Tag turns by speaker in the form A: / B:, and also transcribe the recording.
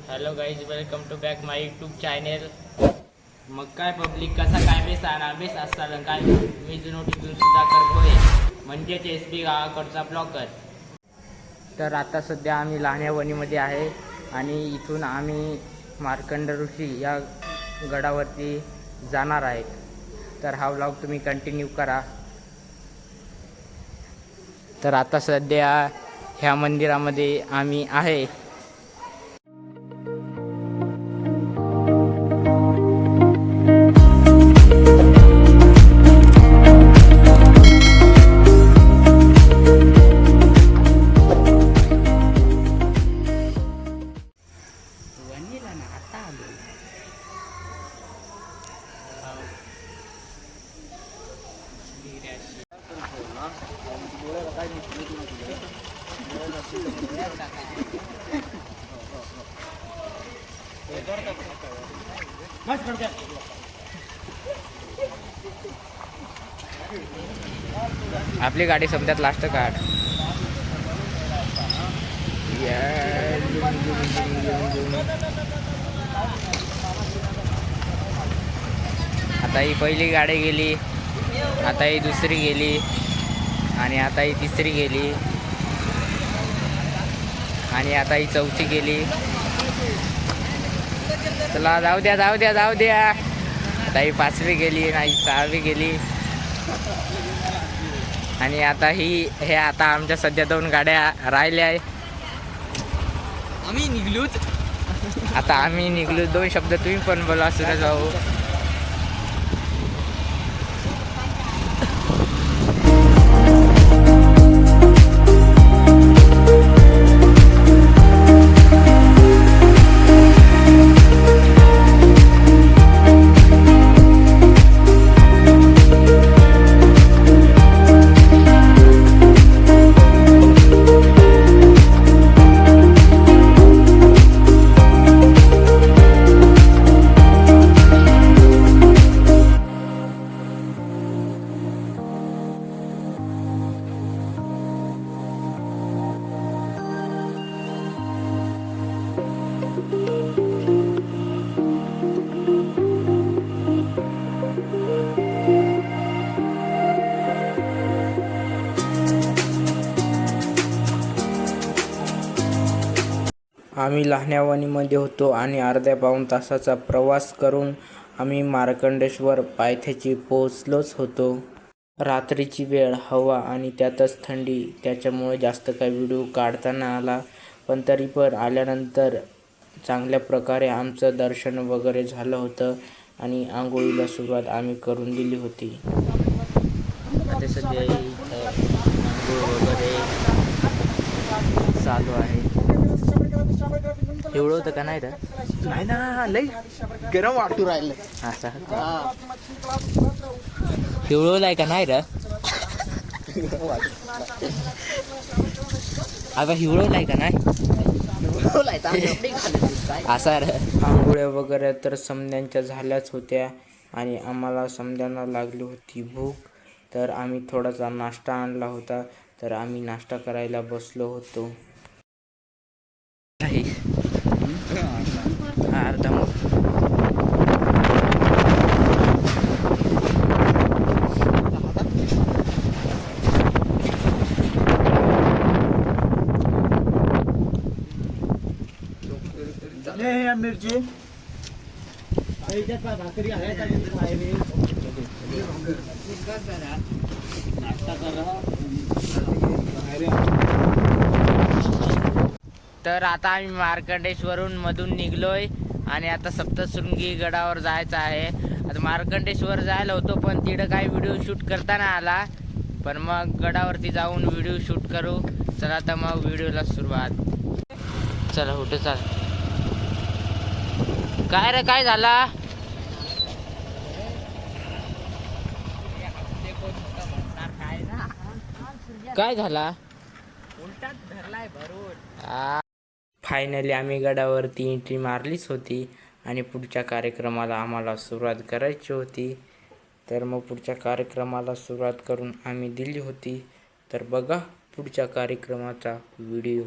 A: Hello guys, welcome to back my YouTube channel. मग काय public, कसा काय बेस असताना काय मी जुनोटीतून सुधाकर भोये म्हणजेच SP गावाकडचा ब्लॉगर. तर आता सध्या आम्ही लाहण्यावणीमध्ये आहे आणि इथून आम्ही मार्कंड ऋषी या गडावरती जाणार आहेत. तर हा व्लॉग तुम्ही कंटिन्यू करा. तर आता सध्या ह्या मंदिरामध्ये आम्ही आहे. आपली गाडी समजात लास्ट काढ. आता ही पहिली गाडी गेली, आता ही दुसरी गेली आणि आता ही तिसरी गेली आणि आता ही चौथी गेली. चला जाऊ द्या जाऊ द्या जाऊ द्या. आता ही पाचवी गेली, नाही सहावी गेली आणि आता हे आता आमच्या सध्या 2 गाड्या राहिल्या आहे.
B: आम्ही निघलोच.
A: आता आम्ही निघलो. 2 शब्द तुम्ही पण बोला सुरज भाऊ. आम्ही लाहण्यावणीमध्ये होतो आणि अर्ध्या पाऊण तासाचा प्रवास करून आम्ही मार्कंडेश्वर पायथ्याशी पोहोचलोच होतो. रात्रीची वेळ, हवा आणि त्यातच थंडी, त्याच्यामुळे जास्त काही व्हिडिओ काढता नाही आला. पण तरी पण आल्यानंतर चांगल्या प्रकारे आमचं दर्शन वगैरे झालं होतं आणि आंघोळीला सुरुवात आम्ही करून दिली होती. आता सध्या आंघोळ वगैरे चालू आहे. एवढं होतं का नाही रे?
B: नाही ना, लई गरम वाटू राहिलं.
A: असं एवढं आहे का नाही रे? आता हिवळवलं आहे का नाही? असा रे. आंघोळ्या वगैरे तर समध्यांच्या झाल्याच होत्या आणि आम्हाला समध्यांना लागली होती भूक. तर आम्ही थोडासा नाश्ता आणला होता, तर आम्ही नाश्ता करायला बसलो होतो. अर्धा
B: मिरची
A: तर आता आम्ही मार्कंडेश्वरून मधून निघलोय आणि आता सप्तशृंगी गडावर जायचं आहे. आता मार्कंडेश्वर जायला होतो पण तिकडं काही व्हिडिओ शूट करता नाही आला, पण मग गडावरती जाऊन व्हिडिओ शूट करू. चला तर मग व्हिडिओला सुरुवात. चला कुठे चाल. काय रे, काय झाला? काय झाला?
B: उलटात धरलाय भरून.
A: फायनली आम्ही गडावरती एंट्री मारलीच होती आणि पुढच्या कार्यक्रमाला आम्हाला सुरुवात करायची होती. तर मग पुढच्या कार्यक्रमाला सुरुवात करून आम्ही दिली होती. तर बघा पुढच्या कार्यक्रमाचा व्हिडिओ.